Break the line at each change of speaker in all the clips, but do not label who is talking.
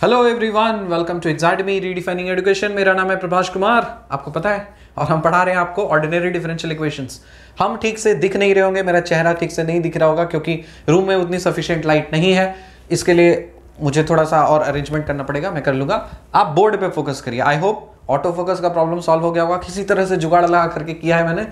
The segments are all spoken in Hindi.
Hello everyone, welcome to exact me redefining education. मेरा नाम है प्रभाष कुमार, आपको पता है, और हम पढ़ा रहे हैं आपको ऑर्डिनरी डिफरेंशियल इक्वेशंस। हम ठीक से दिख नहीं रहे होंगे, मेरा चेहरा ठीक से नहीं दिख रहा होगा क्योंकि रूम में उतनी सफिशिएंट लाइट नहीं है। इसके लिए मुझे थोड़ा सा और अरेंजमेंट करना पड़ेगा, मैं कर लूंगा। आप बोर्ड पे फोकस करिए। आई होप ऑटो फोकस का प्रॉब्लम सॉल्व हो गया होगा, किसी तरह से जुगाड़ लगा करके किया है मैंने।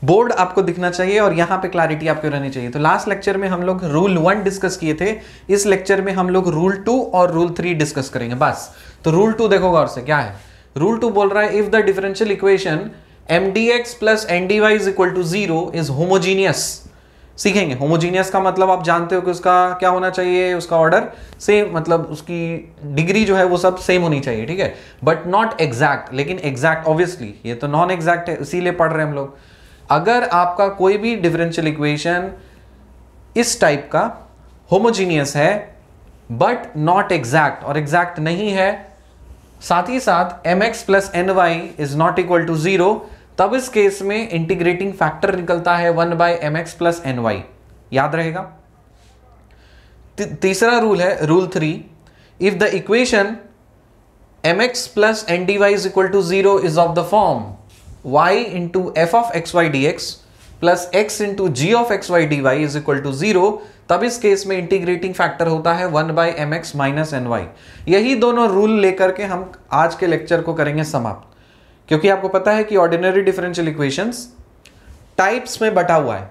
बोर्ड आपको दिखना चाहिए और यहाँ पे क्लैरिटी आपको रहनी चाहिए। तो लास्ट लेक्चर में हम लोग रूल 1 डिस्कस किए थे, इस लेक्चर में हम लोग रूल 2 और रूल 3 डिस्कस करेंगे बस। तो रूल 2 देखो गौर से, क्या है रूल 2? बोल रहा है if the differential equation mdx plus dy is equal to 0 is homogeneous. सीखेंगे होमोजीनियस का मतलब आप जानते हो कि उसका क्या होना चाहिए, उसका ऑर्डर सेम, मतलब उसकी डिग्री जो है वो सब सेम होनी चाहिए, ठीक है, बट नॉट एग्जैक्ट। लेकिन एग्जैक्ट ऑब्वियसली ये तो नॉन एग्जैक्ट है, इसीलिए पढ़ रहे हैं हम लोग। अगर आपका कोई भी डिफरेंशियल इक्वेशन इस टाइप का होमोजीनियस है बट नॉट एग्जैक्ट, और एग्जैक्ट नहीं है, साथ ही साथ mx plus ny is not equal to 0, तब इस केस में इंटीग्रेटिंग फैक्टर निकलता है 1 बाय mx प्लस ny। याद रहेगा। तीसरा रूल है rule 3, if the equation mx plus dy is equal to 0 is of the form y into f of xy dx plus x into g of xy dy is equal to 0, तब इस केस में इंटीग्रेटिंग फैक्टर होता है 1 by mx माइनस ny। यही दोनों रूल लेकर के हम आज के लेक्चर को करेंगे समाप्त, क्योंकि आपको पता है कि ऑर्डिनरी डिफरेंशियल इक्वेशंस टाइप्स में बटा हुआ है।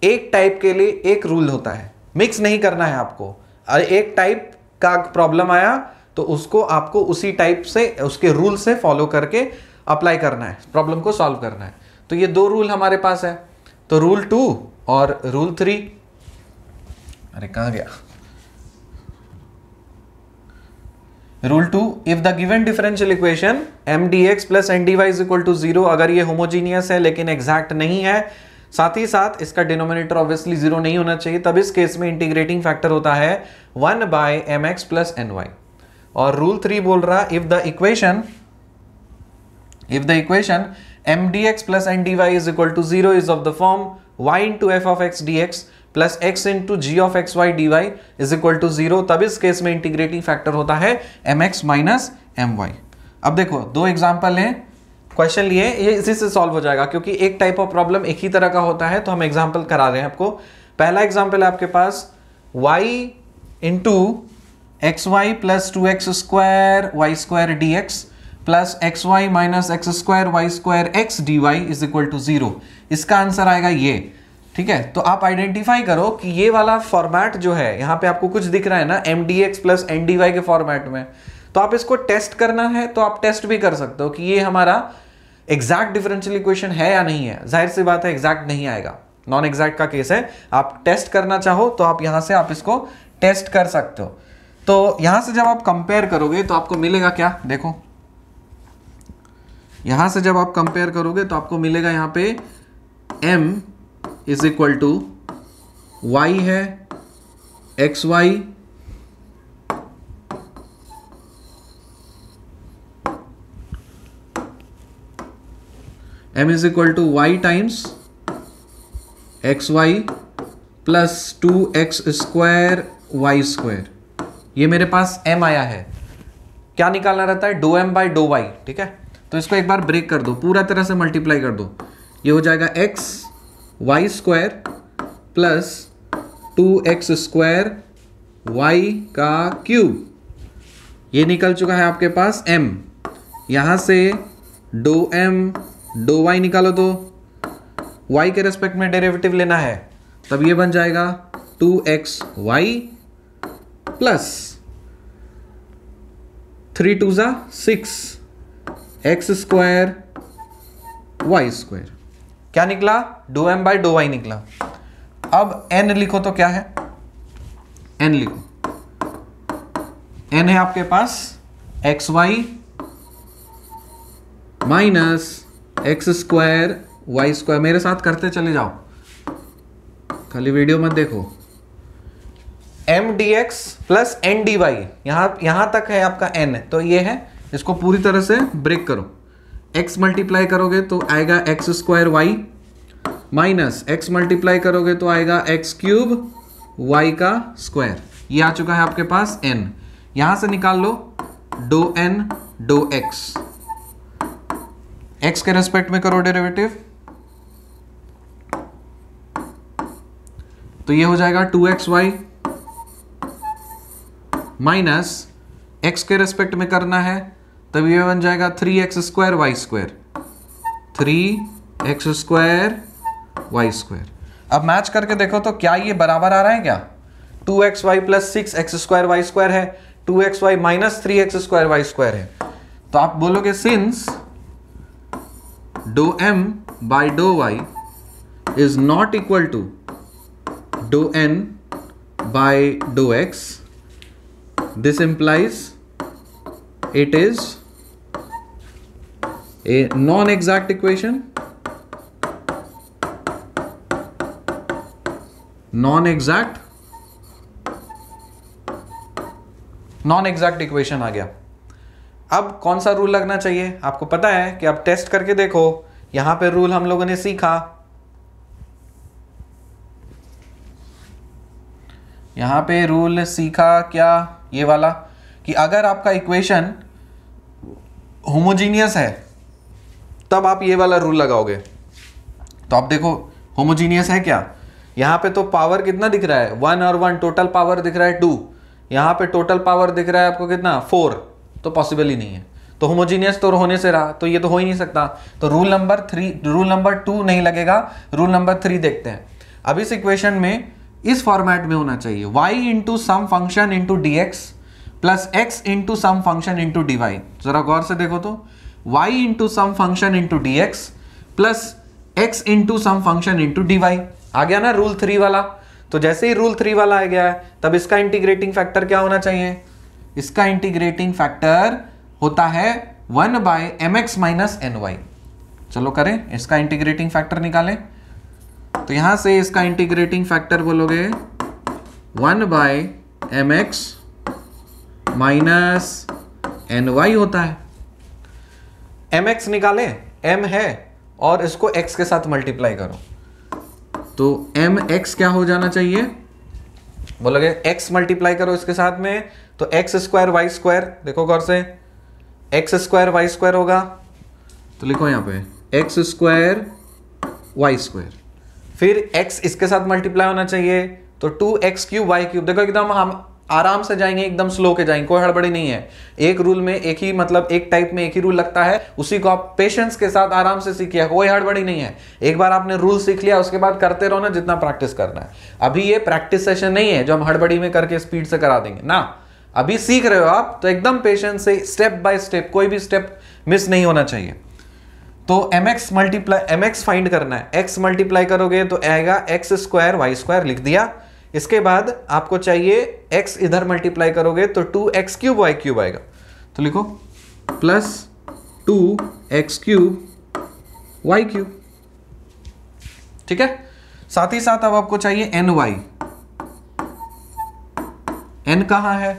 एक टाइप के लिए एक रूल होता है, मिक्स नहीं करना है आपको। और एक टाइप का प्रॉब्लम आया तो उसको आपको उसी टाइप से, उसके रूल से फॉलो करके अप्लाई करना है, प्रॉब्लम को सॉल्व करना है। तो ये दो रूल हमारे पास है, तो रूल 2 और रूल 3। अरे कहां गया rule 2? If the given differential equation mdx plus dy is equal to 0, अगर ये होमोजीनियस है लेकिन एग्जैक्ट नहीं है, साथ ही साथ इसका डिनोमिनेटर ऑब्वियसली 0 नहीं होना चाहिए, तब इस केस में इंटीग्रेटिंग फैक्टर होता है 1 बाय mx प्लस ny। और रूल 3 बोल रहा if the equation mdx plus dy is equal to 0 is of the form y into f of x dx plus x into g of xy dy is equal to 0, तब इस केस में इंटीग्रेटिंग फैक्टर होता है mx माइनस my। अब देखो दो एग्जांपल हैं, क्वेश्चन लिए, ये इसी से सॉल्व हो जाएगा क्योंकि एक टाइप ऑफ प्रॉब्लम एक ही तरह का होता है, तो हम एग्जांपल करा रहे हैं आपको। पहला एग्जांपल है आपके पास y into xy plus 2x square y square dx plus x y minus x square y square x d y is equal to 0। इसका आंसर आएगा ये, ठीक है। तो आप आइडेंटिफाई करो कि ये वाला फॉर्मेट जो है, यहाँ पे आपको कुछ दिख रहा है ना mdx प्लस dy के फॉर्मेट में, तो आप इसको टेस्ट करना है तो आप टेस्ट भी कर सकते हो कि ये हमारा एग्जैक्ट डिफरेंशियल इक्वेशन है या नहीं है। जाहिर सी बात है एग्जैक्ट नहीं आएगा, नॉन एग्जैक्ट का केस है। आप टेस्ट करना चाहो तो आप यहाँ से आप इसको टेस्ट कर सकते हो। तो यहाँ से जब आप कंपेयर करोगे तो आपको मिलेगा क्या, देखो यहां से जब आप कंपेयर करोगे तो आपको मिलेगा यहां पे m is equal to y है xy m is equal to y times xy plus 2x square y square. ये मेरे पास m आया है, क्या निकालना रहता है, डो m बाई डो y, ठीक है। तो इसको एक बार ब्रेक कर दो, पूरा तरह से मल्टीप्लाई कर दो, ये हो जाएगा x y square plus 2x square y का क्यूब। ये निकल चुका है आपके पास m, यहां से डो m डो y निकालो, तो y के रेस्पेक्ट में डेरिवेटिव लेना है, तब ये बन जाएगा 2xy plus 3 2 6 x square y square. क्या निकला, डो एम बाई डो वाई निकला। अब n लिखो तो क्या है, n लिखो, n है आपके पास x y minus x square y square. मेरे साथ करते चले जाओ, खाली वीडियो मत देखो। mdx प्लस dy, यहां तक है आपका n, तो ये है, इसको पूरी तरह से ब्रेक करो। x मल्टीप्लाई करोगे तो आएगा x square y minus x multiply करोगे तो आएगा एक्स क्यूब y का स्क्वायर। ये आ चुका है आपके पास n। यहां से निकाल लो डो n डो x, x के रेस्पेक्ट में करो डेरिवेटिव, तो ये हो जाएगा 2xy माइनस x के रेस्पेक्ट में करना है, तब ये बन जाएगा 3x square y square, 3x square y square. अब मैच करके देखो तो क्या ये बराबर आ रहा है क्या? 2xy plus 6x square y square है, 2xy minus 3x square y square है। तो आप बोलोगे सिंस डो m बाई डो y is not equal to डो n बाई डो x, this implies it is a non-exact equation, non-exact equation आ गया। अब कौन सा रूल लगना चाहिए आपको पता है कि आप टेस्ट करके देखो, यहां पे रूल हम लोगों ने सीखा, यहां पे रूल सीखा क्या, ये वाला, कि अगर आपका इक्वेशन होमोजीनियस है तब आप ये वाला रूल लगाओगे। तो आप देखो होमोजीनियस है क्या, यहां पे तो पावर कितना दिख रहा है 1 और 1, टोटल पावर दिख रहा है 2, यहां पे टोटल पावर दिख रहा है आपको कितना 4, तो पॉसिबल ही नहीं है। तो होमोजीनियस तो होने से रहा, तो ये तो हो ही नहीं सकता। तो रूल नंबर 2 नहीं लगेगा, रूल नंबर 3 देखते हैं। अब इस इक्वेशन में इस फॉर्मेट में होना चाहिए y into some function into d x plus x into some function into d y. जरा गौर से देखो तो y into some function into d x plus x into some function into d y. आ गया ना रूल 3 वाला। तो जैसे ही रूल 3 वाला आ गया है तब इसका इंटीग्रेटिंग फैक्टर क्या होना चाहिए? इसका इंटीग्रेटिंग फैक्टर होता है 1 by m x minus n y. चलो करें, इसका इंटीग्रेटिंग फैक्टर निकालें। तो यहां से इसका इंटीग्रेटिंग फैक्टर बोलोगे 1 by m x minus n y होता है। एम एक्स निकाले, एम है और इसको एक्स के साथ मल्टीप्लाई करो, तो एम एक्स क्या हो जाना चाहिए? बोलोगे एक्स मल्टीप्लाई करो इसके साथ में, तो एक्स स्क्वायर वाई स्क्वायर, देखो गौर से, एक्स स्क्वायर वाई स्क्वायर होगा, तो लिखो यहां पे एक्स स्क्वायर वाई स्क्वायर, फिर x इसके साथ मल्टीप्लाई होना चाहिए, तो 2x क्यूब वाई क्यूब। देखो एकदम हम आराम से जाएंगे, एकदम स्लो के जाएंगे, कोई हड़बड़ी नहीं है। एक रूल में एक ही, मतलब एक टाइप में एक ही रूल लगता है, उसी को आप पेशेंस के साथ आराम से सीखिए, कोई हड़बड़ी नहीं है। एक बार आपने रूल सीख लिया उसके बाद करते रहो ना जितना प्रैक्टिस करना है। अभी ये प्रैक्टिस सेशन नहीं है जो हम हड़बड़ी में करके स्पीड से करा देंगे ना, अभी सीख रहे हो आप, तो एकदम पेशेंस से स्टेप बाय स्टेप, कोई भी स्टेप मिस नहीं होना चाहिए। तो mx फाइंड करना है, x मल्टीप्लाई करोगे तो आएगा एक्स स्क्वायर वाई स्क्वायर, लिख दिया। इसके बाद आपको चाहिए x इधर मल्टीप्लाई करोगे तो 2x क्यूब वाई क्यूब आएगा, तो लिखो plus 2x cube y cube. ठीक है, साथ ही साथ अब आपको चाहिए ny। n कहां है?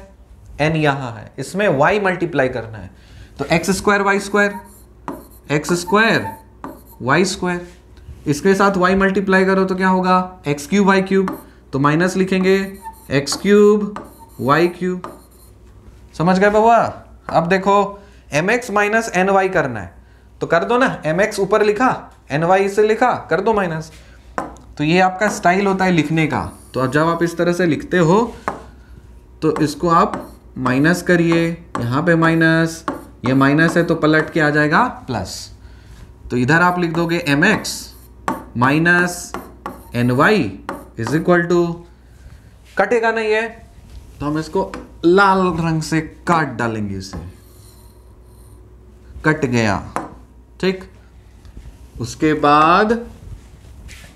n यहां है, इसमें y मल्टीप्लाई करना है, तो x square y square, x square y square, इसके साथ y मल्टीप्लाई करो तो क्या होगा? एक्स क्यूब वाई क्यूब, तो माइनस लिखेंगे एक्स क्यूब वाई क्यूब। समझ गए बाबा? अब देखो mx माइनस एन वाई करना है, तो कर दो ना, mx ऊपर लिखा, एन वाई से लिखा, कर दो माइनस। तो ये आपका स्टाइल होता है लिखने का। तो जब आप इस तरह से लिखते हो तो इसको आप माइनस करिए, यहां पे माइनस, ये माइनस है तो पलट के आ जाएगा प्लस, तो इधर आप लिख दोगे mx minus n y is equal to, कटेगा नहीं है तो हम इसको लाल रंग से काट डालेंगे, इसे कट गया। ठीक, उसके बाद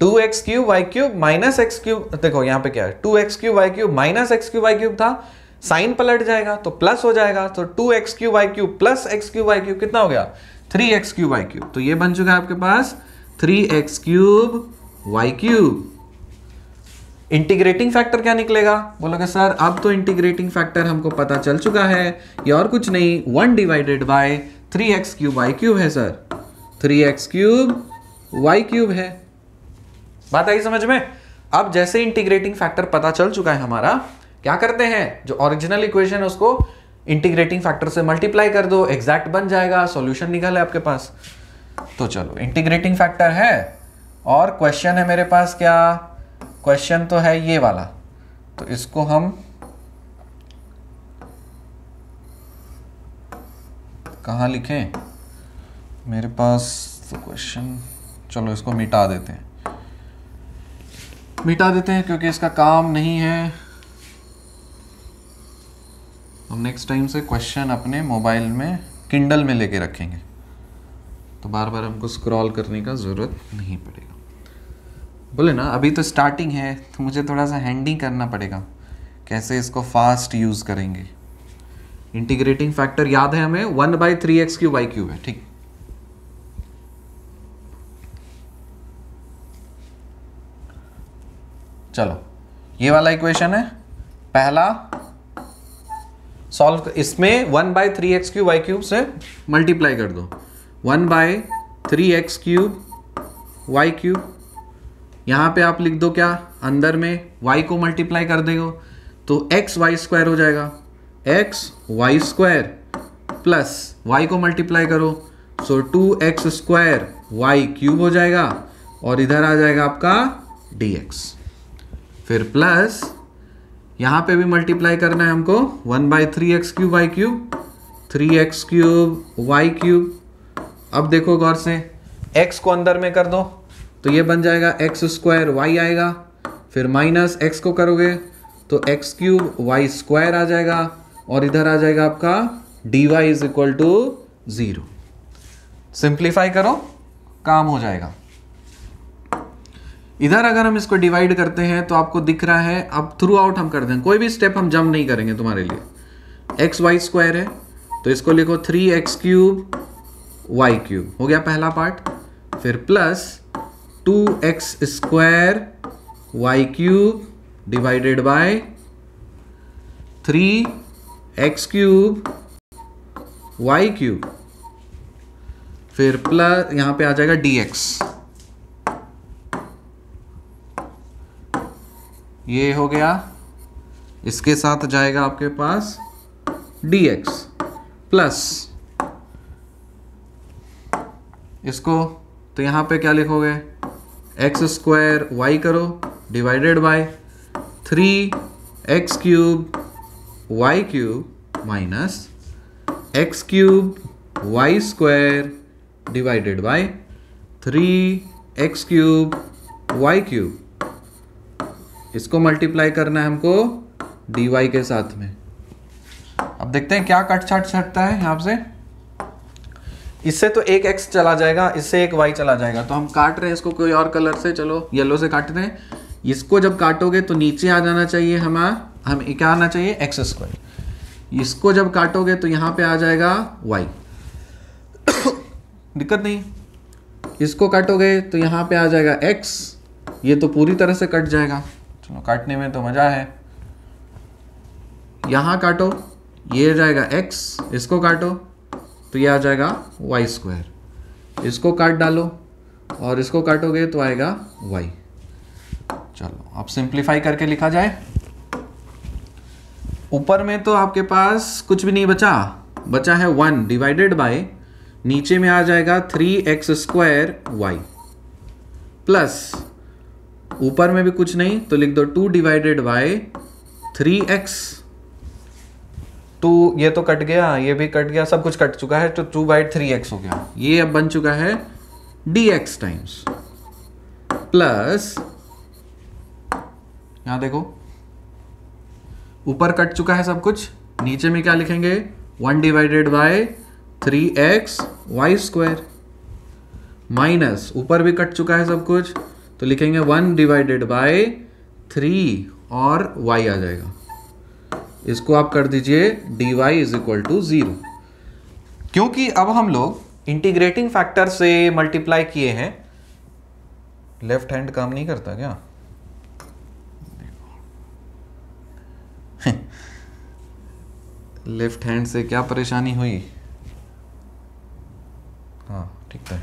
2x cube y cube minus x cube, देखो यहां पे क्या है 2x cube y cube minus x cube y cube था, साइन पलट जाएगा तो प्लस हो जाएगा, तो 2x cube y cube plus x cube y cube कितना हो गया? 3x cube y cube. तो ये बन चुका है आपके पास 3x cube y cube. Integrating factor क्या निकलेगा? बोलोगे सर अब तो इंटीग्रेटिंग फैक्टर हमको पता चल चुका है, ये और कुछ नहीं 1 divided by 3x cube y cube है sir, 3x cube y cube है। बात आई समझ में? अब जैसे इंटीग्रेटिंग फैक्टर पता चल चुका है हमारा क्या करते हैं, जो ओरिजिनल इक्वेशन है उसको इंटीग्रेटिंग फैक्टर से मल्टीप्लाई कर दो, एग्जैक्ट बन जाएगा, सॉल्यूशन निकल है आपके पास। तो चलो इंटीग्रेटिंग फैक्टर है और क्वेश्चन है मेरे पास, क्या क्वेश्चन तो है ये वाला, तो इसको हम कहाँ लिखें, मेरे पास तो क्वेश्चन, चलो इसको मिटा देते हैं क्योंकि इसका काम नहीं है। हम नेक्स्ट टाइम से क्वेश्चन अपने मोबाइल में किंडल में लेके रखेंगे, तो बार बार हमको स्क्रॉल करने का ज़रूरत नहीं पड़ेगा। बोले ना अभी तो स्टार्टिंग है, तो मुझे थोड़ा सा हैंडी करना पड़ेगा कैसे इसको फास्ट यूज़ करेंगे। इंटीग्रेटिंग फैक्टर याद है हमें 1/3x³ है, ठीक। चलो ये वाला इक्वेशन है पहला, सॉल्व, इसमें 1/3x³ से मल्टीप्लाई कर दो, 1/3x³y³। यहां पे आप लिख दो क्या, अंदर में y को मल्टीप्लाई कर देगा तो xy² हो जाएगा, xy² प्लस y को मल्टीप्लाई करो सो 2x² y³ हो जाएगा, और इधर आ जाएगा आपका dx। फिर प्लस यहाँ पे भी मल्टीप्लाई करना है हमको, 1/3x³ y³, 3x³ y³। अब देखो गौर से, x को अंदर में कर दो तो ये बन जाएगा x² y आएगा, फिर माइनस x को करोगे तो x³ y² आ जाएगा, और इधर आ जाएगा आपका dy = 0। सिंप्लीफाई करो, काम हो जाएगा। इधर अगर हम इसको डिवाइड करते हैं तो आपको दिख रहा है, अब थ्रू आउट हम कर दें, कोई भी स्टेप हम जंप नहीं करेंगे तुम्हारे लिए। xy² है तो इसको लिखो 3x³ y³ हो गया पहला पार्ट, फिर plus 2x² y³ divided by 3x³ y³, फिर प्लस यहां पे आ जाएगा dx, ये हो गया, इसके साथ जाएगा आपके पास dx प्लस इसको, तो यहां पे क्या लिखोगे, x² y करो divided by 3x³ y³ minus x³ y² divided by 3x³ y³। इसको मल्टीप्लाई करना है हमको dy के साथ में। अब देखते हैं क्या कट छट सकता है यहाँ से। इससे तो एक x चला जाएगा, इससे एक y चला जाएगा, तो हम काट रहे हैं इसको कोई और कलर से, चलो येलो से काटते हैं। इसको जब काटोगे तो नीचे आ जाना चाहिए हम क्या आना चाहिए, x²। इसको जब काटोगे तो यहाँ पे आ जाएगा y, दिक्कत नहीं। इसको काटोगे तो यहाँ पे आ जाएगा x, ये तो पूरी तरह से कट जाएगा, चलो काटने में तो मजा है। यहाँ काटो, ये आ जाएगा x, इसको काटो तो ये आ जाएगा y²। इसको काट डालो और इसको काटोगे तो आएगा y। चलो अब सिंप्लीफाई करके लिखा जाए। ऊपर में तो आपके पास कुछ भी नहीं बचा है 1 डिवाइडेड बाय, नीचे में आ जाएगा 3x² y प्लस ऊपर में भी कुछ नहीं तो लिख दो 2 डिवाइडेड बाय 3x। 2 ये तो कट गया, ये भी कट गया, सब कुछ कट चुका है, तो 2/3x हो गया। ये अब बन चुका है dx टाइम्स प्लस, यहां देखो ऊपर कट चुका है सब कुछ, नीचे में क्या लिखेंगे 1 divided by 3x y² minus ऊपर भी कट चुका है सब कुछ तो लिखेंगे 1 डिवाइडेड बाय 3 और y आ जाएगा। इसको आप कर दीजिए dy = 0, क्योंकि अब हम लोग इंटीग्रेटिंग फैक्टर से मल्टीप्लाई किए हैं। लेफ्ट हैंड काम नहीं करता क्या? लेफ्ट हैंड से क्या परेशानी हुई? हाँ ठीक है।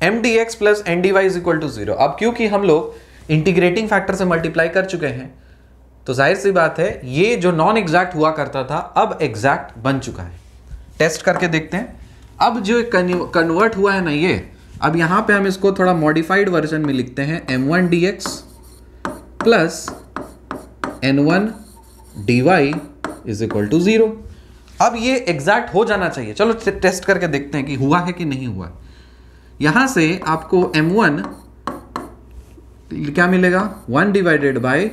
mdx plus ndy = 0। अब क्योंकि हम लोग इंटीग्रेटिंग फैक्टर से मल्टीप्लाई कर चुके हैं तो जाहिर सी बात है ये जो नॉन एग्जैक्ट हुआ करता था अब एग्जैक्ट बन चुका है। टेस्ट करके देखते हैं। अब जो कन्वर्ट हुआ है ना ये, अब यहां पे हम इसको थोड़ा मॉडिफाइड वर्जन में लिखते हैं m1 dx plus n1 dy is equal to 0। अब ये एग्जैक्ट हो जाना चाहिए। चलो टेस्ट करके देखते हैं कि हुआ है कि नहीं हुआ। यहां से आपको m1 क्या मिलेगा, 1 divided by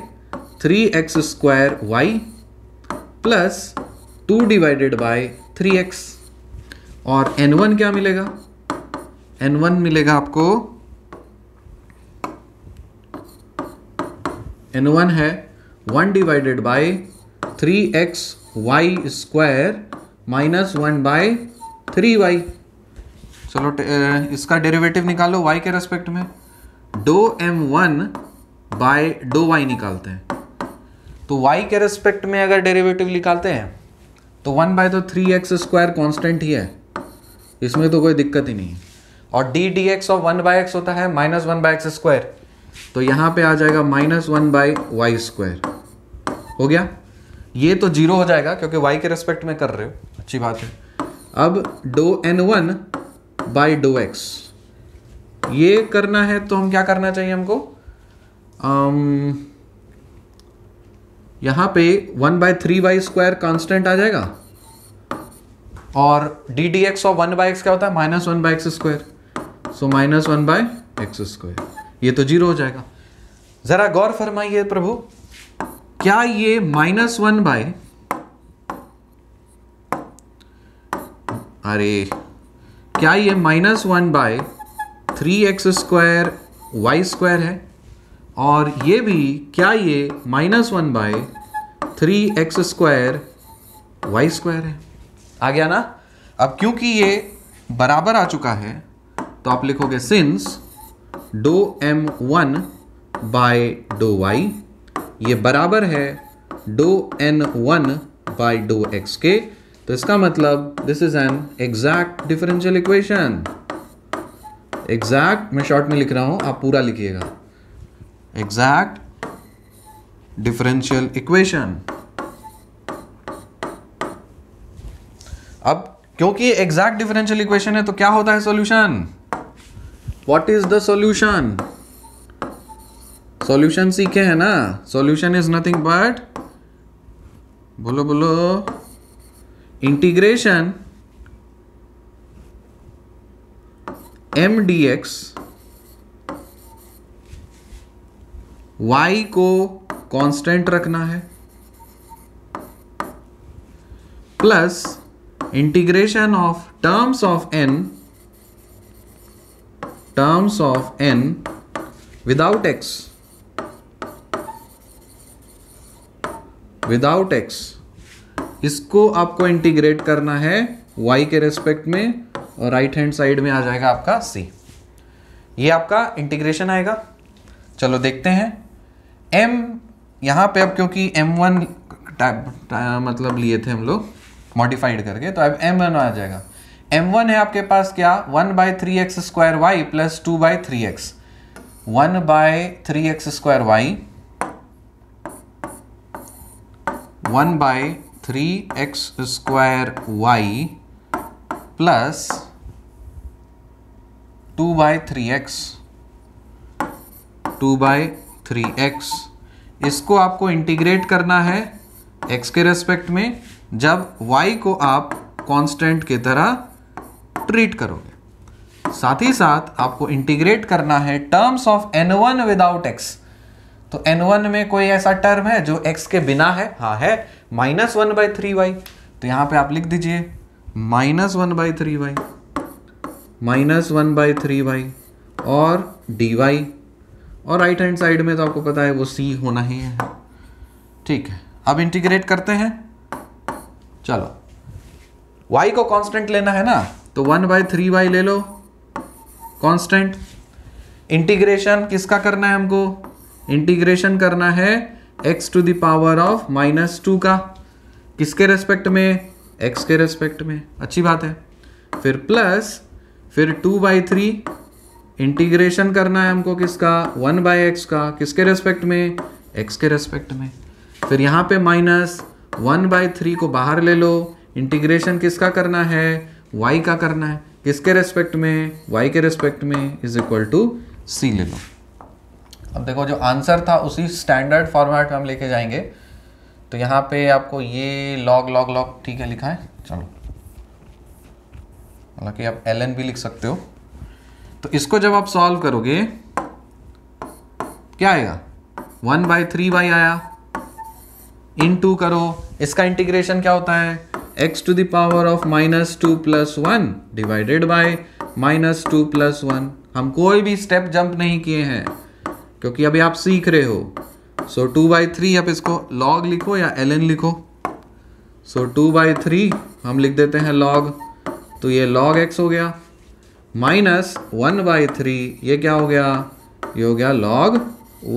3x square y plus 2 divided by 3x, और n1 क्या मिलेगा, n1 मिलेगा आपको, n1 है 1 divided by 3x y square minus 1 by 3y। चलो इसका डेरिवेटिव निकालो y के रेस्पेक्ट में, डो m1 बाय डो y निकालते हैं। तो y के रेस्पेक्ट में अगर डेरिवेटिव निकालते हैं तो 1 बाय तो 3x स्क्वायर कॉन्स्टेंट ही है, इसमें तो कोई दिक्कत ही नहीं है, और d dx of 1 by x होता है माइनस 1 बाय x स्क्वायर, तो यहां पे आ जाएगा माइनस 1 बाय y स्क्वायर। हो गया, ये तो जीरो हो जाएगा क्योंकि y के रेस्पेक्ट में कर रहे हो, अच्छी बात है। अब डो n1 बाय डो x ये करना है तो हम क्या करना चाहिए हमको, यहां पे 1 बाय 3y स्क्वायर कांस्टेंट आ जाएगा, और d d x of 1 by x क्या होता है, minus 1 by x square, so minus 1 by x square, ये तो जीरो हो जाएगा। जरा गौर फरमाइए प्रभु, क्या ये माइनस 1 बाय, अरे क्या ये minus 1 by 3x square y square है, और ये भी क्या ये minus 1 by 3x square y square है। आ गया ना। अब क्योंकि ये बराबर आ चुका है तो आप लिखोगे सिंस डो m1 बाय डो y ये बराबर है डो n1 बाय डो x के, तो इसका मतलब this is an exact differential equation. Exact मैं शॉर्ट में लिख रहा हूं, आप पूरा लिखिएगा, एग्जैक्ट डिफरेंशियल इक्वेशन। अब क्योंकि एग्जैक्ट डिफरेंशियल इक्वेशन है तो क्या होता है solution, what is the solution, solution सीखे हैं ना, सॉल्यूशन इज नथिंग बट, बोलो बोलो, इंटीग्रेशन m dx y को कांस्टेंट रखना है plus integration of terms of n without x, इसको आपको इंटीग्रेट करना है y के रेस्पेक्ट में, और राइट हैंड साइड में आ जाएगा आपका c। ये आपका इंटीग्रेशन आएगा। चलो देखते हैं m यहां पे, अब क्योंकि m1 मतलब लिए थे हम लोग मॉडिफाइड करके, तो अब m1 आ जाएगा। m1 है आपके पास क्या, 1 by 3x square y plus 2 by 3x, 1 by 3x square y 1 by 3x square y plus 2 by 3x, 2 by 3x, इसको आपको इंटीग्रेट करना है x के रेस्पेक्ट में, जब y को आप कांस्टेंट की तरह ट्रीट करोगे। साथ ही साथ आपको इंटीग्रेट करना है terms of n1 without x। तो n1 में कोई ऐसा टर्म है जो x के बिना है, हाँ है, माइनस 1 बाई 3y, तो यहां पे आप लिख दीजिए minus 1 by 3y, minus 1 by 3y और dy, और राइट हैंड साइड में तो आपको पता है वो c होना ही है। ठीक है, अब इंटीग्रेट करते हैं। चलो y को कांस्टेंट लेना है ना, तो 1 बाई 3y ले लो कांस्टेंट। इंटीग्रेशन किसका करना है हमको, इंटीग्रेशन करना है x to the power of minus 2 का, किसके रेस्पेक्ट में, x के रेस्पेक्ट में, अच्छी बात है। फिर प्लस, फिर 2 बाई 3 इंटीग्रेशन करना है हमको किसका, 1 बाई एक्स का, किसके रेस्पेक्ट में, x के रेस्पेक्ट में। फिर यहाँ पे -1/3 को बाहर ले लो, इंटीग्रेशन किसका करना है, y का करना है, किसके रेस्पेक्ट में, y के रेस्पेक्ट में, इज इक्वल टू c ले लो। अब देखो जो आंसर था उसी स्टैंडर्ड फॉर्मेट में हम लेके जाएंगे। तो यहाँ पे आपको ये लॉग लॉग लॉग ठीक है लिखा है, चलो हालांकि आप ln भी लिख सकते हो। तो इसको जब आप सॉल्व करोगे क्या आएगा, 1/3y आया, इनटू करो, इसका इंटीग्रेशन क्या होता है, x to the power of -2 + 1 divided by -2 + 1। हम कोई भी स्टेप जंप नहीं किए हैं क्योंकि अभी आप सीख रहे हो। सो 2/3, आप इसको log लिखो या ln लिखो। सो 2/3 हम लिख देते हैं log, तो ये log x हो गया, -1/3 ये क्या हो गया, ये हो गया log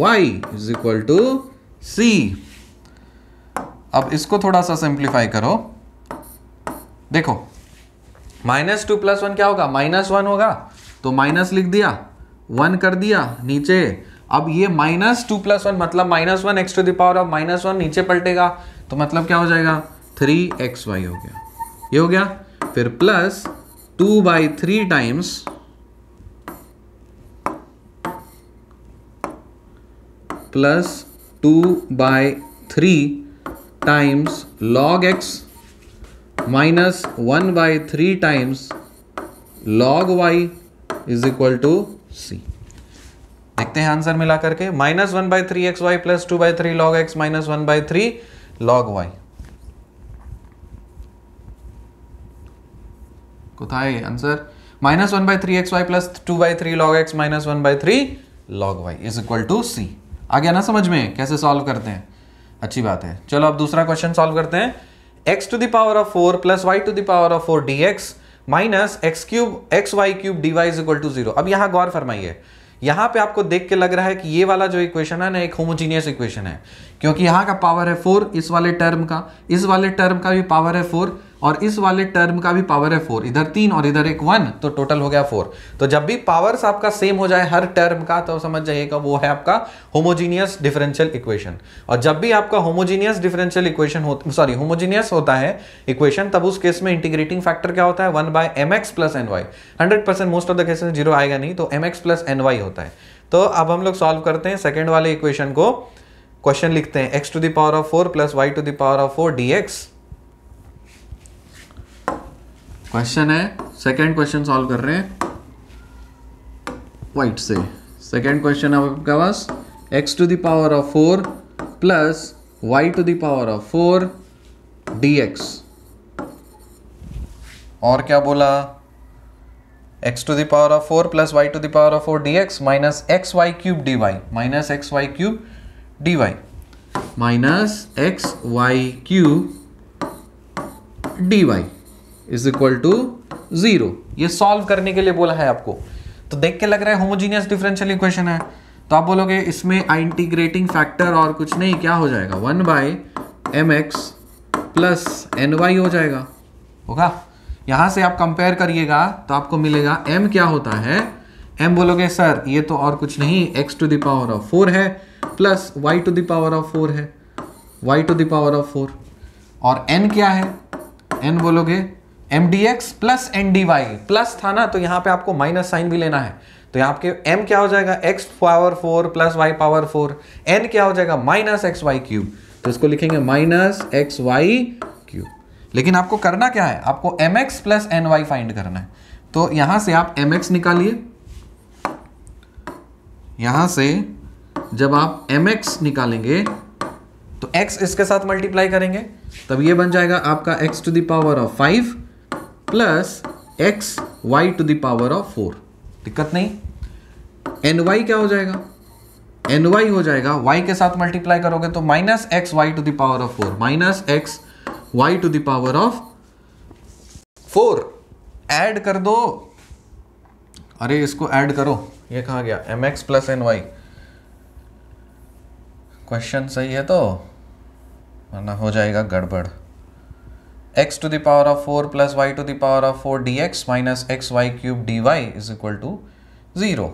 y is equal to c। अब इसको थोड़ा सा सिंप्लीफाई करो, देखो -2 + 1 क्या होगा, -1 होगा, तो माइनस लिख दिया, 1 कर दिया नीचे। अब ये -2 + 1 मतलब -1 x to the power of -1 नीचे पलटेगा, तो मतलब क्या हो जाएगा, 3xy हो गया, ये हो गया। फिर plus 2/3 times log x minus 1/3 times log y is equal to c। देखते हैं आंसर मिला करके, -1/3xy plus 2/3 log x minus 1/3 log y। कोথায় answer, -1/3xy plus 2/3 log x minus 1/3 log y is equal to c। आ गया ना समझ में कैसे सॉल्व करते हैं, अच्छी बात है। चलो अब दूसरा क्वेश्चन सॉल्व करते हैं। x to the power of 4 plus y to the power of 4 dx minus xy³ dy is equal to 0। अब यहां गौर फरमाइए, यहां पे आपको देख के लग रहा है कि ये वाला जो इक्वेशन है ना एक होमोजीनियस इक्वेशन है, क्योंकि यहां का पावर है 4, इस वाले टर्म का, इस वाले टर्म का भी पावर है 4 और इस वाले टर्म का भी पावर है 4, इधर 3 और इधर एक 1, तो टोटल हो गया 4। तो जब भी पावर्स आपका सेम हो जाए हर टर्म का, तो समझ जाइएगा वो है आपका होमोजीनियस डिफरेंशियल इक्वेशन। और जब भी आपका होमोजीनियस डिफरेंशियल इक्वेशन होमोजीनियस होता है इक्वेशन, तब उस केस में इंटीग्रेटिंग फैक्टर क्या होता है, 1/mx + ny। 100% most of the cases 0 आएगा नहीं, तो mx + ny होता है। तो अब हम लोग सॉल्व करते हैं सेकेंड वाले इक्वेशन को। क्वेश्चन लिखते हैं x to the power of 4 plus y to the power of 4 dx। Question है, सेकेंड क्वेश्चन सॉल्व कर रहे हैं वाइट से। सेकेंड क्वेश्चन है आपके पास, x to the power of 4 plus y to the power of 4 dx। और क्या बोला, x to the power of 4 plus y to the power of 4 dx minus xy³ dy, minus xy³ dy, minus xy³ dy is equal to 0। ये सॉल्व करने के लिए बोला है आपको, तो देख के लग रहा है होमोजीनियस डिफरेंशियल इक्वेशन है, तो आप बोलोगे इसमें इंटीग्रेटिंग फैक्टर और कुछ नहीं, क्या हो जाएगा, 1/mx + ny हो जाएगा, होगा। यहां से आप कंपेयर करिएगा तो आपको मिलेगा m क्या होता है, m बोलोगे सर ये तो और कुछ नहीं, x to the power of 4 है plus y to the power of 4 है, y to the power of 4, और n क्या है, n बोलोगे mdx प्लस ndy, प्लस था ना तो यहाँ पे आपको माइनस साइन भी लेना है, तो यहाँ पे m क्या हो जाएगा, x power 4 plus y power 4, n क्या हो जाएगा, -xy³, तो इसको लिखेंगे -xy³। लेकिन आपको करना क्या है, आपको mx + ny फाइंड करना है। तो यहां से आप mx निकालिए, यहां से जब आप mx निकालेंगे तो x इसके साथ मल्टीप्लाई करेंगे, तब ये बन जाएगा आपका x to the power of 5 plus xy to the power of 4। दिक्कत नहीं। ny क्या हो जाएगा, ny हो जाएगा, y के साथ मल्टीप्लाई करोगे तो -xy to the power of 4, minus xy to the power of 4। Add कर दो, अरे इसको ऐड करो, ये कहाँ गया, mx + ny। क्वेश्चन सही है तो, वरना हो जाएगा गड़बड़। x to the power of 4 plus y to the power of 4 dx minus xy³ dy is equal to 0।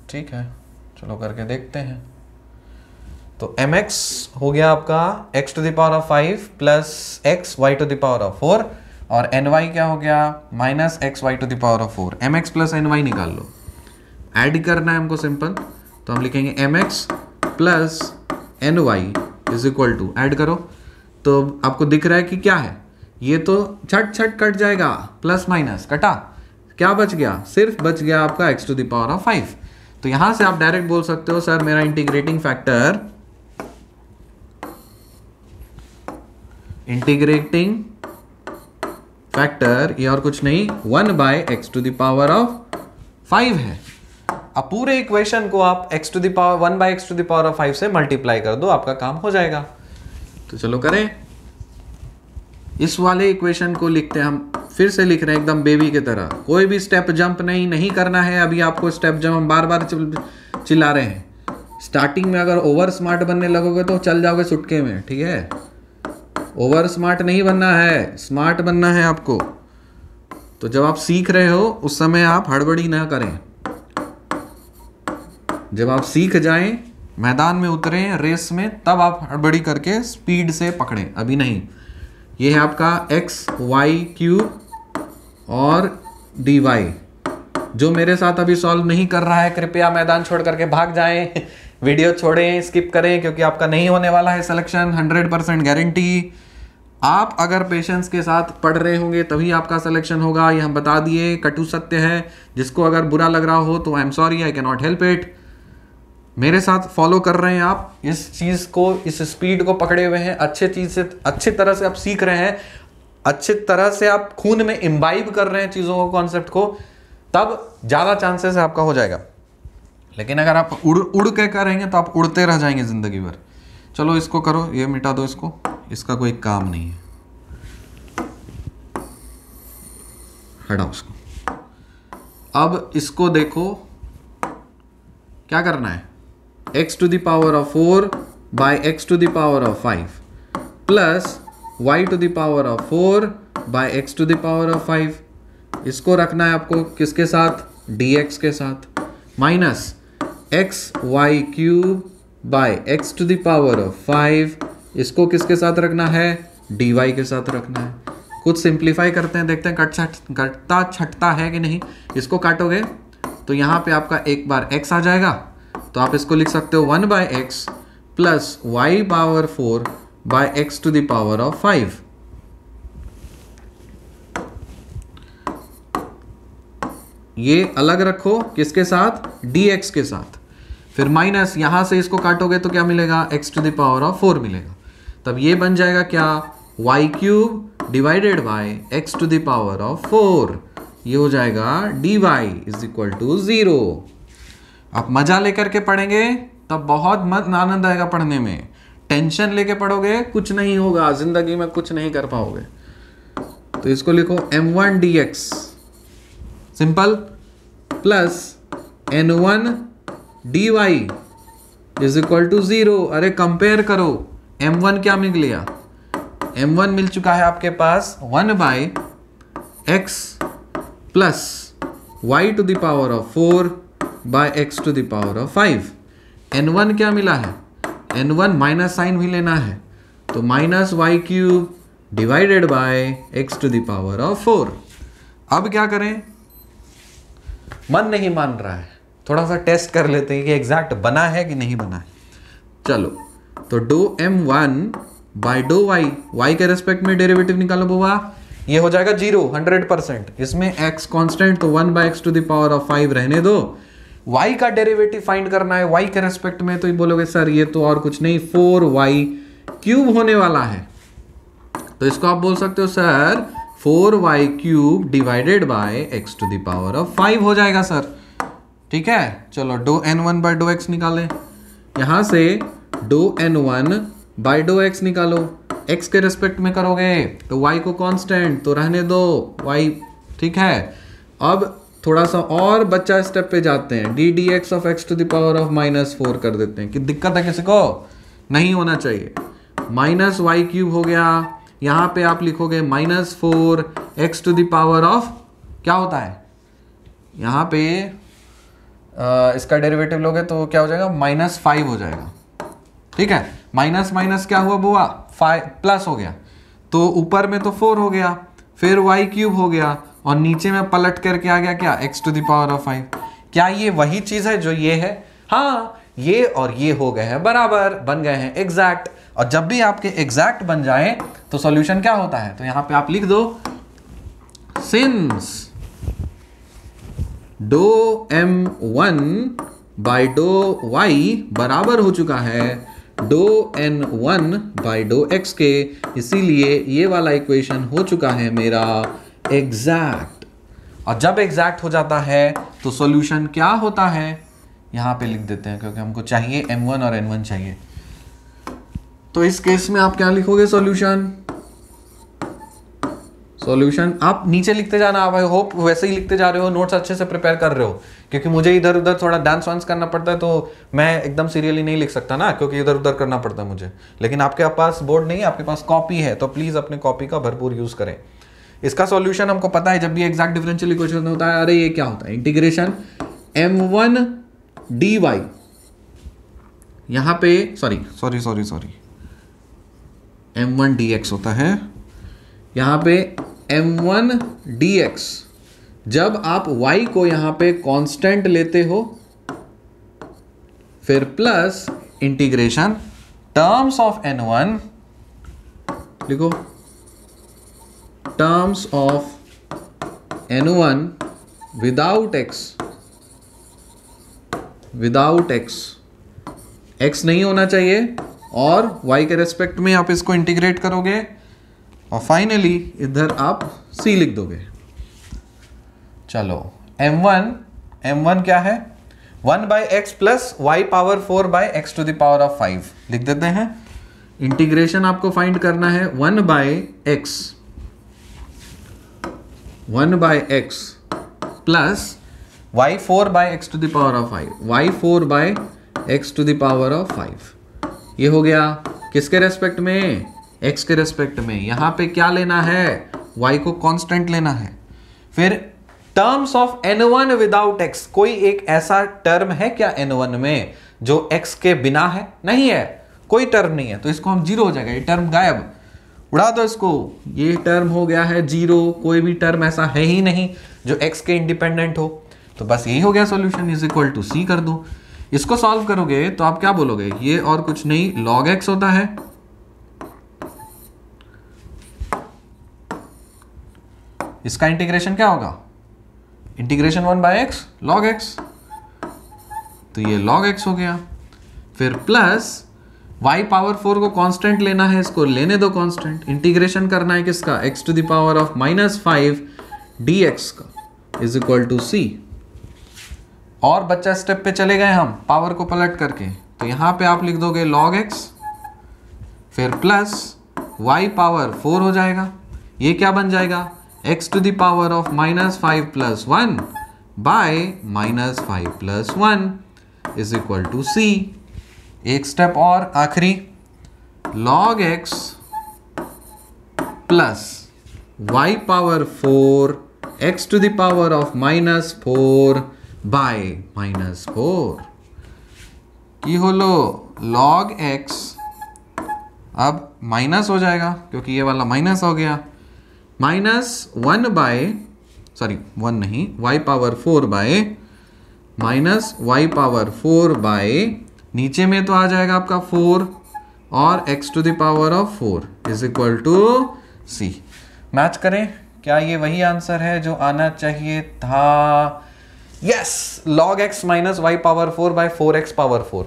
ठीक है, चलो करके देखते हैं। तो mx हो गया आपका x to the power of 5 plus x y to the power of 4 और ny क्या हो गया minus x y to the power of 4। mx plus ny निकाल लो, ऐड करना है हमको सिंपल, तो हम लिखेंगे mx plus ny is equal to, add करो तो आपको दिख रहा है कि क्या है, ये तो छट छट कट जाएगा, प्लस माइनस कटा, क्या बच गया, सिर्फ बच गया आपका x to the power of 5। तो यहां से आप डायरेक्ट बोल सकते हो सर मेरा इंटीग्रेटिंग फैक्टर ये और कुछ नहीं 1 by x to the power of 5 है। अब पूरे इक्वेशन को आप x to the power 1 by x to the power of 5 से मल्टीप्लाई कर दो, आपका काम हो जाएगा। तो चलो करें, इस वाले इक्वेशन को लिखते हैं हम, फिर से लिख रहे हैं एकदम बेबी की तरह, कोई भी स्टेप जंप नहीं करना है अभी आपको। स्टेप जंप हम बार बार चिल्ला रहे हैं, स्टार्टिंग में अगर ओवर स्मार्ट बनने लगोगे तो चल जाओगे सुटके में, ठीक है। ओवर स्मार्ट नहीं बनना है, स्मार्ट बनना है आपको। तो जब आप सीख रहे हो उस समय आप हड़बड़ी ना करें, जब आप सीख जाएं, मैदान में उतरें रेस में, तब आप हड़बड़ी करके स्पीड से पकड़ें, अभी नहीं। ये है आपका एक्स वाई क्यूब और डी वाई। जो मेरे साथ अभी सॉल्व नहीं कर रहा है कृपया मैदान छोड़ करके भाग जाएं, वीडियो छोड़ें, स्किप करें, क्योंकि आपका नहीं होने वाला है सिलेक्शन, 100% गारंटी। आप अगर पेशेंस के साथ पढ़ रहे होंगे तभी आपका सिलेक्शन होगा, ये हम बता दिए, कटु सत्य है। जिसको अगर बुरा लग रहा हो तो I am sorry, I can not help it. मेरे साथ फॉलो कर रहे हैं आप इस चीज़ को, इस स्पीड को पकड़े हुए हैं, अच्छी तरह से आप सीख रहे हैं, अच्छी तरह से आप खून में इम्बाइब कर रहे हैं चीज़ों को, कॉन्सेप्ट को, तब ज़्यादा चांसेस है आपका हो जाएगा। लेकिन अगर आप उड़ के करेंगे तो आप उड़ते रह जाएंगे ज़िंदगी भर। चलो इसको करो, ये मिटा दो इसको, इसका कोई काम नहीं है, हटाओ इसको। अब इसको देखो क्या करना है, x to the power of 4 by x to the power of 5 plus y to the power of 4 by x to the power of 5। इसको रखना है आपको किसके साथ, dx के साथ, minus x y cube by x to the power of 5, इसको किसके साथ रखना है, dy के साथ रखना है। कुछ सिंप्लीफाई करते हैं, देखते हैं कटता छटता है कि नहीं। इसको काटोगे तो यहाँ पे आपका एक बार x आ जाएगा, तो आप इसको लिख सकते हो 1 by x plus y power 4 by x to the power of 5। ये अलग रखो किसके साथ, dx के साथ। फिर माइनस यहां से इसको काटोगे तो क्या मिलेगा, x to the power of 4 मिलेगा। तब ये बन जाएगा क्या, y cube divided by x to the power of 4। ये हो जाएगा dy इज इक्वल टू 0। आप मजा लेकर के पढ़ेंगे तब बहुत आनंद आएगा पढ़ने में। टेंशन लेके पढ़ोगे कुछ नहीं होगा, जिंदगी में कुछ नहीं कर पाओगे। तो इसको लिखो m1 dx simple plus n1 dy is equal to 0। अरे कंपेयर करो, m1 क्या मिल गया, m1 मिल चुका है आपके पास 1 by x plus y to the power of 4 by x to the power of 5। n1 क्या मिला है, n1 माइनस साइन भी लेना है, तो minus y cube divided by x to the power of 4। अब क्या करें, मन नहीं मान रहा है, थोड़ा सा टेस्ट कर लेते हैं कि एग्जैक्ट बना है कि नहीं बना है। चलो तो डो m1 बाय डो y के रेस्पेक्ट में डेरिवेटिव निकालो बुआ, ये हो जाएगा 0 100%। इसमें x कांस्टेंट तो 1 by x to the power of 5 रहने दो, y का डेरिवेटिव फाइंड करना है y के रेस्पेक्ट में। तो ये बोलोगे सर ये तो और कुछ नहीं 4y क्यूब होने वाला है, तो इसको आप बोल सकते हो sir 4y cube divided by x to the power of 5 हो जाएगा सर, ठीक है। चलो डो n1 बाय डो x निकालें, यहां से डो n1 बाय डो x निकालो, x के रेस्पेक्ट में करोगे तो y को कांस्टेंट तो रहने दो y, ठीक है। अब थोड़ा सा और बच्चा स्टेप पे जाते हैं, d d x of x to the power of -4 कर देते हैं। कि दिक्कत है किसी को, नहीं होना चाहिए। माइनस वाई क्यूब हो गया, यहाँ पे आप लिखोगे -4 x to the power of, क्या होता है यहाँ पे इसका डेरिवेटिव लोगे तो क्या हो जाएगा -5 हो जाएगा, ठीक है, माइनस माइनस क्या हुआ बुआ, 5 प्लस हो गया, तो ऊपर में तो 4 हो गया, फिर y क्यूब हो गया, और नीचे में पलट करके आ गया क्या, x to the power of 5। क्या ये वही चीज है जो ये है? हाँ, ये और ये हो गए हैं बराबर, बन गए हैं एग्जैक्ट। और जब भी आपके एग्जैक्ट बन जाए तो सॉल्यूशन क्या होता है, तो यहां पे आप लिख दो सिंस डो m1 बाई डो y बराबर हो चुका है डो n1 बाई डो x के, इसीलिए ये वाला इक्वेशन हो चुका है मेरा एग्जैक्ट। और जब एग्जैक्ट हो जाता है तो सॉल्यूशन क्या होता है, यहां पे लिख देते हैं क्योंकि हमको चाहिए m1 और n1 चाहिए। तो इस केस में आप क्या लिखोगे, सॉल्यूशन आप नीचे लिखते जाना। आप आई होप वैसे ही लिखते जा रहे हो, नोट्स अच्छे से प्रिपेयर कर रहे हो, क्योंकि मुझे इधर उधर थोड़ा डांस वांस करना पड़ता है, तो मैं एकदम सीरियली नहीं लिख सकता ना, क्योंकि इधर उधर करना पड़ता है मुझे। लेकिन आपके पास बोर्ड नहीं है, आपके पास कॉपी है, तो प्लीज अपने कॉपी का भरपूर यूज करें। इसका सॉल्यूशन हमको पता है, जब भी एग्जैक्ट डिफरेंशियल इक्वेशन होता है, अरे ये क्या होता है, इंटीग्रेशन m1 dy, यहां पे सॉरी m1 dx होता है, यहां पे m1 dx। जब आप y को यहां पे कांस्टेंट लेते हो, फिर plus integration terms of n1, लिखो terms of n1 without x नहीं होना चाहिए, और y के रेस्पेक्ट में आप इसको इंटीग्रेट करोगे, और फाइनली इधर आप c लिख दोगे। चलो m1 क्या है, 1 by x plus y power 4 by x to the power of 5 लिख देते हैं। इंटीग्रेशन आपको फाइंड करना है 1 by x plus y 4 by x to the power of 5, y 4 by x to the power of 5। ये हो गया किसके रेस्पेक्ट में, x के रेस्पेक्ट में। यहां पे क्या लेना है, y को कांस्टेंट लेना है। फिर terms of n1 without x, कोई एक ऐसा टर्म है क्या n1 में जो x के बिना है? नहीं है, कोई टर्म नहीं है, तो इसको हम जीरो हो जाएगा, ये टर्म गायब, उड़ा दो इसको, ये टर्म हो गया है जीरो। कोई भी टर्म ऐसा है ही नहीं जो x के इंडिपेंडेंट हो, तो बस यही हो गया solution, is equal to c कर दो। इसको सॉल्व करोगे तो आप क्या बोलोगे, ये और कुछ नहीं log x होता है, इसका इंटीग्रेशन क्या होगा, integration 1 by x log x, तो ये log x हो गया। फिर प्लस y पावर 4 को कांस्टेंट लेना है, इसको लेने दो कांस्टेंट, इंटीग्रेशन करना है किसका, x to the power of -5 dx का, इज इक्वल टू c। और बच्चा स्टेप पे चले गए हम पावर को पलट करके, तो यहां पे आप लिख दोगे log x, फिर प्लस y पावर 4 हो जाएगा, ये क्या बन जाएगा, x to the power of -5 plus 1 by -5 plus 1 is equal to c। एक स्टेप और आखिरी, log x plus y power 4 x to the power of -4 by -4, की होलो log x, अब माइनस हो जाएगा क्योंकि ये वाला माइनस हो गया, -1 बाय वन नहीं, y power 4 bye -y power 4 by, नीचे में तो आ जाएगा आपका 4 और x to the power of 4 is equal to c। Match करें, क्या ये वही आंसर है जो आना चाहिए था? Yes, log x minus y power 4 by 4x power 4,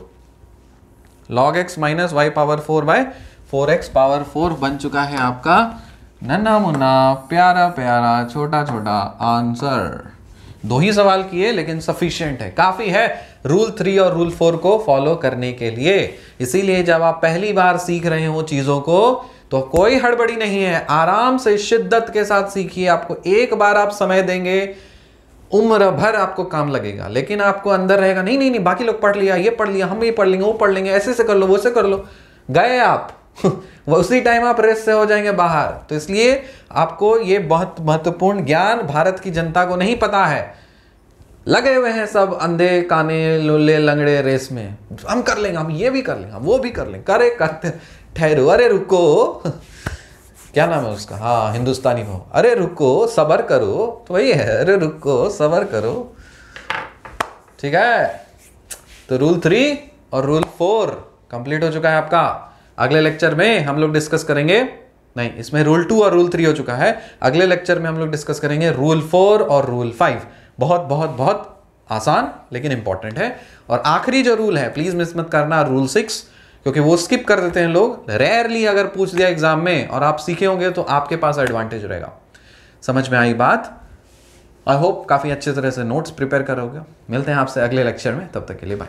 log x minus y power 4 by 4x power 4 बन चुका है आपका नन्हा मुन्ना प्यारा प्यारा छोटा छोटा आंसर। 2 ही सवाल किए लेकिन सफिशिएंट है, काफी है रूल 3 और रूल 4 को फॉलो करने के लिए। इसीलिए जब आप पहली बार सीख रहे हो चीजों को तो कोई हड़बड़ी नहीं है, आराम से शिद्दत के साथ सीखिए। आपको एक बार आप समय देंगे, उम्र भर आपको काम लगेगा। लेकिन आपको अंदर रहेगा नहीं नहीं नहीं बाकी लोग पढ़ लिया, ये पढ़ लिया, हम ये पढ़ लेंगे, वो पढ़ लेंगे, ऐसे से कर लो, वो से कर लो, गए आप उसी टाइम आप रेस से हो जाएंगे बाहर। तो इसलिए आपको ये बहुत महत्वपूर्ण ज्ञान भारत की जनता को नहीं पता है, लगे हुए हैं सब अंधे काने लुल्ले लंगड़े रेस में, हम कर लेंगे, हम ये भी कर लेंगे, हम वो भी कर लेंगे, करे करते ठहरो, अरे रुको क्या नाम है उसका, हाँ हिंदुस्तानी हो, अरे रुको सबर करो, तो वही है, अरे रुको सबर करो। ठीक है, तो रूल 3 और रूल 4 कंप्लीट हो चुका है आपका। अगले लेक्चर में हम लोग डिस्कस करेंगे, नहीं इसमें रूल 2 और रूल 3 हो चुका है, अगले लेक्चर में हम लोग डिस्कस करेंगे रूल 4 और रूल 5। बहुत बहुत बहुत आसान लेकिन इंपॉर्टेंट है। और आखिरी जो रूल है प्लीज मिस मत करना, रूल 6, क्योंकि वो स्किप कर देते हैं लोग, रेयरली अगर पूछ दिया एग्जाम में और आप सीखे होंगे तो आपके पास एडवांटेज रहेगा। समझ में आई बात? आई होप काफी अच्छे तरह से नोट्स प्रिपेयर करोगे। मिलते हैं आपसे अगले लेक्चर में, तब तक के लिए बाय।